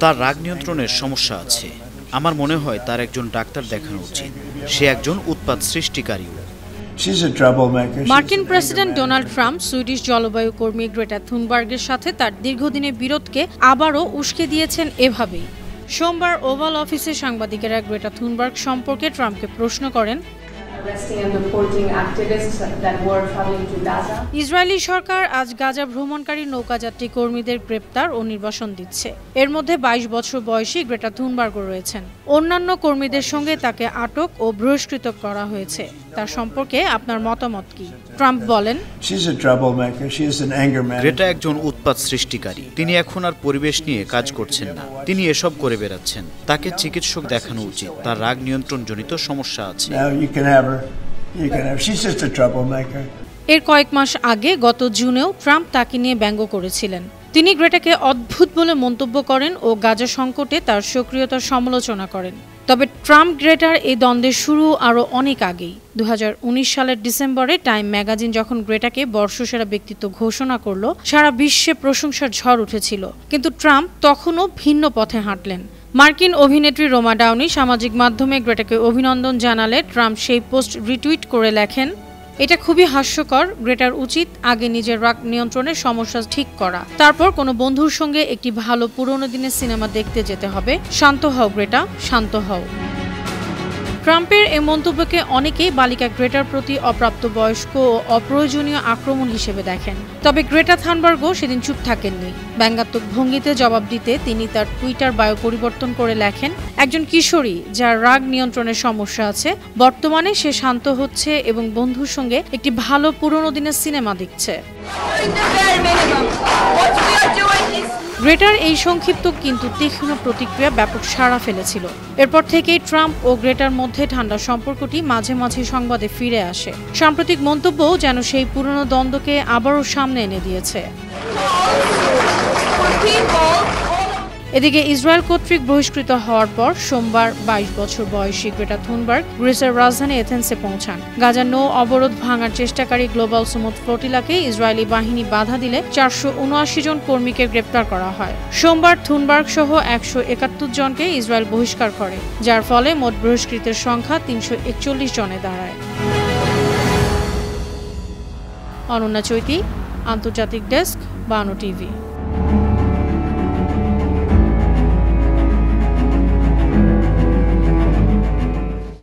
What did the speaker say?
তার রাগ নিয়ন্ত্রণের সমস্যা আছে। আমার মনে হয় তার একজন ডাক্তার দেখানো উচিত। সে একজন উৎপাত সৃষ্টিকারীও। মার্কিন প্রেসিডেন্ট ডোনাল্ড ট্রাম্প সুইডিশ জলবায়ু কর্মী গ্রেটা থুনবার্গের সাথে তার দীর্ঘদিনের বিরোধকে আবারও উস্কে দিয়েছেন এভাবেই। সোমবার ওভাল অফিসে সাংবাদিকেরা গ্রেটা থুনবার্গ সম্পর্কে ট্রাম্পকে প্রশ্ন করেন। ইসরায়েলি সরকার আজ গাজা ভ্রমণকারী নৌকাযাত্রী কর্মীদের গ্রেপ্তার ও নির্বাসন দিচ্ছে। এর মধ্যে 22 বছর বয়সী গ্রেটা থুনবার্গও রয়েছেন। অন্যান্য কর্মীদের সঙ্গে তাকে আটক ও বহিষ্কৃত করা হয়েছে। তার সম্পর্কে আপনার মতামত কি? ট্রাম্প বলেন, গ্রেটা একজন উৎপাত সৃষ্টিকারী। তিনি এখন আর পরিবেশ নিয়ে কাজ করছেন না, তিনি এসব করে বেড়াচ্ছেন। তাকে চিকিৎসক দেখানো উচিত। তার রাগ নিয়ন্ত্রণ জনিত সমস্যা আছে। এর কয়েক মাস আগে গত জুনেও ট্রাম্প তাকে নিয়ে ব্যঙ্গ করেছিলেন। তিনি গ্রেটাকে অদ্ভুত বলে মন্তব্য করেন ও গাজা সংকটে তার সক্রিয়তার সমালোচনা করেন। তবে ট্রাম্প গ্রেটার এই দ্বন্দ্বের শুরু আরও অনেক আগেই। 2019 সালের ডিসেম্বরে টাইম ম্যাগাজিন যখন গ্রেটাকে বর্ষসেরা ব্যক্তিত্ব ঘোষণা করল, সারা বিশ্বে প্রশংসার ঝড় উঠেছিল। কিন্তু ট্রাম্প তখনও ভিন্ন পথে হাঁটলেন। মার্কিন অভিনেত্রী রোমা ডাউনি সামাজিক মাধ্যমে গ্রেটাকে অভিনন্দন জানালে ট্রাম্প সেই পোস্ট রিটুইট করে লেখেন, এটা খুবই হাস্যকর। গ্রেটার উচিত আগে নিজের রাগ নিয়ন্ত্রণের সমস্যা ঠিক করা, তারপর কোনো বন্ধুর সঙ্গে একটি ভালো পুরোনো দিনের সিনেমা দেখতে যেতে হবে। শান্ত হও গ্রেটা, শান্ত হও। ট্রাম্পের এই মন্তব্যকে অনেকেই বালিকা গ্রেটার প্রতি অপ্রাপ্তবয়স্ক ও অপ্রয়োজনীয় আক্রমণ হিসেবে দেখেন। তবে গ্রেটা থানবার্গও সেদিন চুপ থাকেননি। ব্যঙ্গাত্মক ভঙ্গিতে জবাব দিতে তিনি তার টুইটার বায়ো পরিবর্তন করে লেখেন, একজন কিশোরী যার রাগ নিয়ন্ত্রণের সমস্যা আছে, বর্তমানে সে শান্ত হচ্ছে এবং বন্ধুর সঙ্গে একটি ভালো পুরোনো দিনের সিনেমা দেখছে। গ্রেটার এই সংক্ষিপ্ত কিন্তু তীক্ষ্ণ প্রতিক্রিয়া ব্যাপক সাড়া ফেলেছিল। এরপর থেকেই ট্রাম্প ও গ্রেটার মধ্যে ঠান্ডা সম্পর্কটি মাঝে মাঝে সংবাদে ফিরে আসে। সাম্প্রতিক মন্তব্যও যেন সেই পুরনো দ্বন্দ্বকে আবারও সামনে এনে দিয়েছে। এদিকে ইসরায়েল কর্তৃক বহিষ্কৃত হওয়ার পর সোমবার 22 বছর বয়সী গ্রেটা থুনবার্গ গ্রিসের রাজধানী এথেন্সে পৌঁছান। গাজার নৌ অবরোধ ভাঙার চেষ্টাকারী গ্লোবাল সুমুদ ফ্লোটিলাকে ইসরায়েলি বাহিনী বাধা দিলে 479 জন কর্মীকে গ্রেপ্তার করা হয়। সোমবার থুনবার্গ সহ 171 জনকে ইসরায়েল বহিষ্কার করে, যার ফলে মোট বহিষ্কৃতের সংখ্যা 341 জনে দাঁড়ায়। অনন্যা চৈতি, আন্তর্জাতিক ডেস্ক, বানো টিভি।